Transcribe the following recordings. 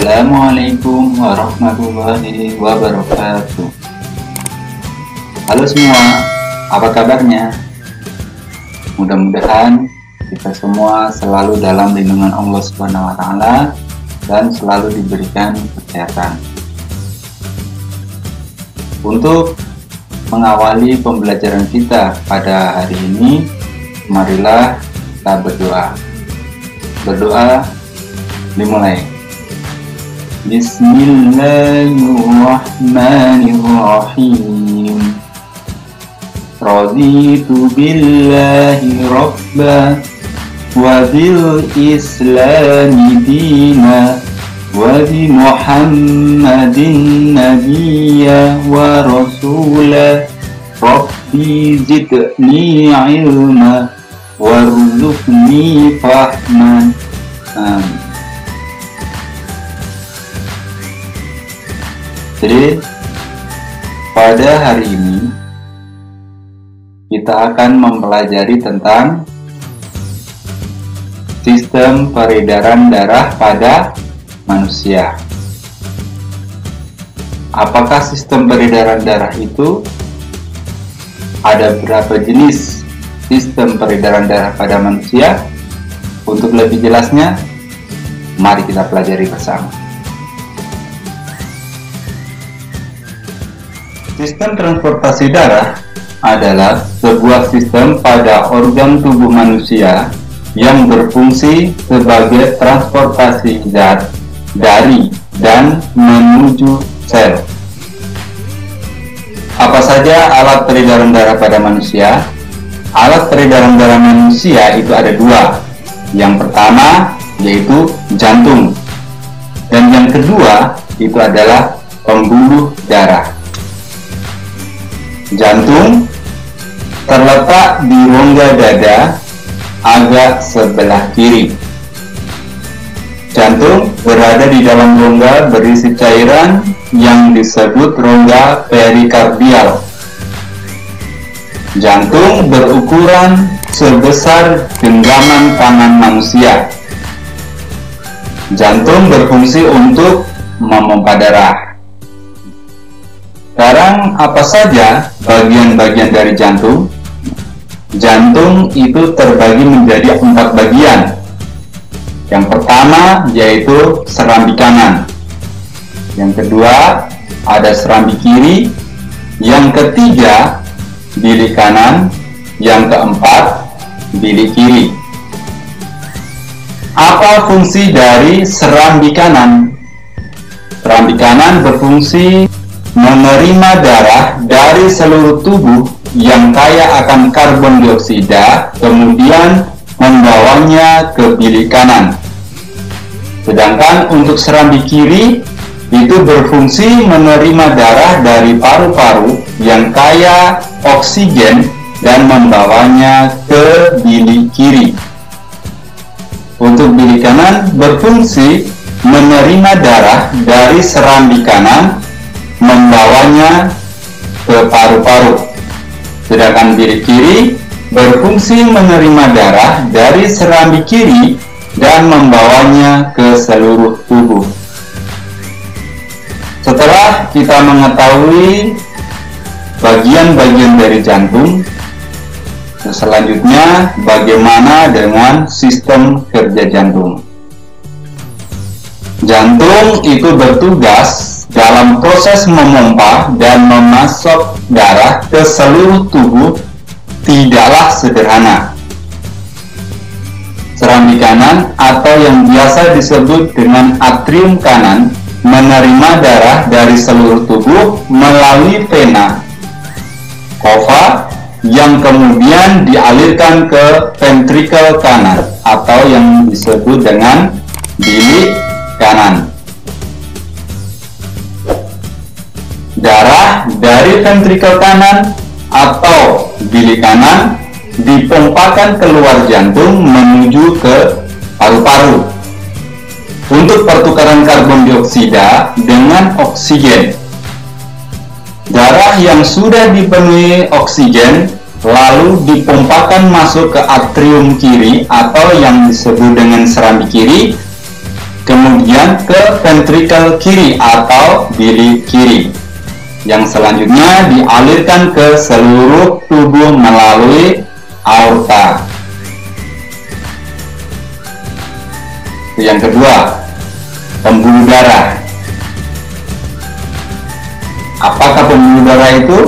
Assalamualaikum warahmatullahi wabarakatuh. Halo semua, apa kabarnya? Mudah-mudahan kita semua selalu dalam lindungan Allah Subhanahu wa Ta'ala dan selalu diberikan kesehatan. Untuk mengawali pembelajaran kita pada hari ini, marilah kita berdoa. Berdoa dimulai. Bismillahirrahmanirrahim. Raditu billahi rabba wa bil islami dina wa bi Muhammadin nabiyya wa rasula. Rabbi zidni ilma warzuqni fahman. Amin. Jadi pada hari ini kita akan mempelajari tentang sistem peredaran darah pada manusia. Apakah sistem peredaran darah itu ada berapa jenis sistem peredaran darah pada manusia? Untuk lebih jelasnya, mari kita pelajari bersama. Sistem transportasi darah adalah sebuah sistem pada organ tubuh manusia yang berfungsi sebagai transportasi zat dari dan menuju sel. Apa saja alat peredaran darah pada manusia? Alat peredaran darah manusia itu ada dua. Yang pertama yaitu jantung, dan yang kedua itu adalah pembuluh darah. Jantung terletak di rongga dada agak sebelah kiri. Jantung berada di dalam rongga berisi cairan yang disebut rongga perikardial. Jantung berukuran sebesar genggaman tangan manusia. Jantung berfungsi untuk memompa darah. Sekarang apa saja bagian-bagian dari jantung? Jantung itu terbagi menjadi 4 bagian. Yang pertama yaitu serambi kanan. Yang kedua ada serambi kiri. Yang ketiga bilik kanan. Yang keempat bilik kiri. Apa fungsi dari serambi kanan? Serambi kanan berfungsi menerima darah dari seluruh tubuh yang kaya akan karbon dioksida, kemudian membawanya ke bilik kanan. Sedangkan untuk serambi kiri itu berfungsi menerima darah dari paru-paru yang kaya oksigen dan membawanya ke bilik kiri. Untuk bilik kanan berfungsi menerima darah dari serambi kanan, membawanya ke paru-paru. Sedangkan bilik kiri berfungsi menerima darah dari serambi kiri dan membawanya ke seluruh tubuh. Setelah kita mengetahui bagian-bagian dari jantung, selanjutnya bagaimana dengan sistem kerja jantung? Jantung itu bertugas dalam proses memompa dan memasok darah ke seluruh tubuh tidaklah sederhana. Serambi kanan atau yang biasa disebut dengan atrium kanan menerima darah dari seluruh tubuh melalui vena cava yang kemudian dialirkan ke ventrikel kanan atau yang disebut dengan bilik kanan. Darah dari ventrikel kanan atau bilik kanan dipompakan keluar jantung menuju ke paru-paru untuk pertukaran karbon dioksida dengan oksigen. Darah yang sudah dipenuhi oksigen lalu dipompakan masuk ke atrium kiri atau yang disebut dengan serambi kiri kemudian ke ventrikel kiri atau bilik kiri, yang selanjutnya dialirkan ke seluruh tubuh melalui aorta. Yang kedua, pembuluh darah. Apakah pembuluh darah itu?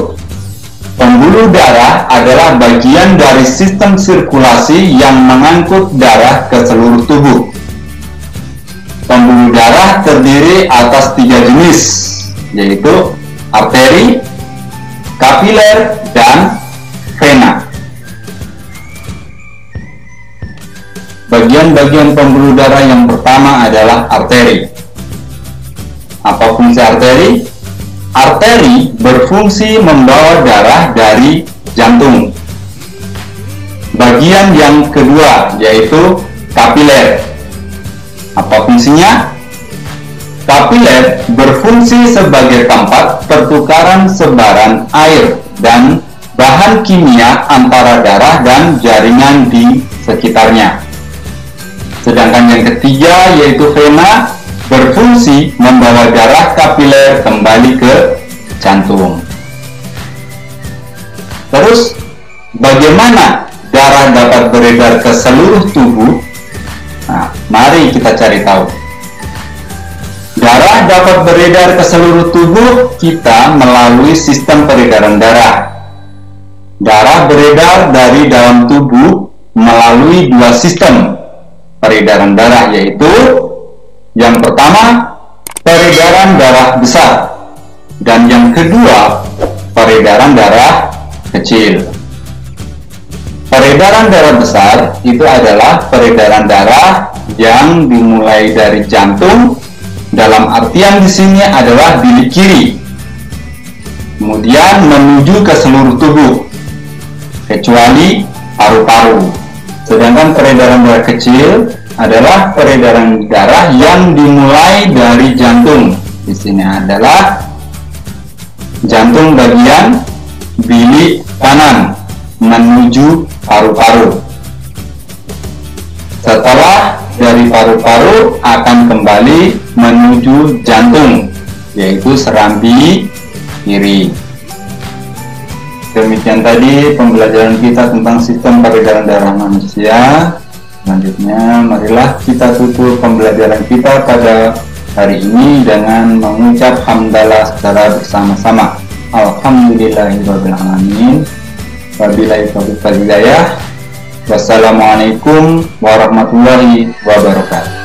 Pembuluh darah adalah bagian dari sistem sirkulasi yang mengangkut darah ke seluruh tubuh. Pembuluh darah terdiri atas 3 jenis, yaitu arteri, kapiler, dan vena. Bagian-bagian pembuluh darah yang pertama adalah arteri. Apa fungsi arteri? Arteri berfungsi membawa darah dari jantung. Bagian yang kedua yaitu kapiler. Apa fungsinya? Kapiler berfungsi sebagai tempat pertukaran sebaran air dan bahan kimia antara darah dan jaringan di sekitarnya. Sedangkan yang ketiga yaitu vena berfungsi membawa darah kapiler kembali ke jantung. Terus, bagaimana darah dapat beredar ke seluruh tubuh? Nah, mari kita cari tahu. Darah dapat beredar ke seluruh tubuh kita melalui sistem peredaran darah. Darah beredar dari dalam tubuh melalui 2 sistem peredaran darah, yaitu yang pertama, peredaran darah besar, dan yang kedua, peredaran darah kecil. Peredaran darah besar itu adalah peredaran darah yang dimulai dari jantung, dalam artian di sini adalah bilik kiri, kemudian menuju ke seluruh tubuh, kecuali paru-paru. Sedangkan peredaran darah kecil adalah peredaran darah yang dimulai dari jantung. Di sini adalah jantung bagian bilik kanan menuju paru-paru. Setelah dari paru-paru akan kembali menuju jantung, yaitu serambi kiri. Demikian tadi pembelajaran kita tentang sistem peredaran darah manusia. Selanjutnya, marilah kita tutup pembelajaran kita pada hari ini dengan mengucap hamdalah secara bersama-sama. Alhamdulillahirrahmanirrahim. Wabillahi taufiq wal hidayah. Wassalamualaikum warahmatullahi wabarakatuh.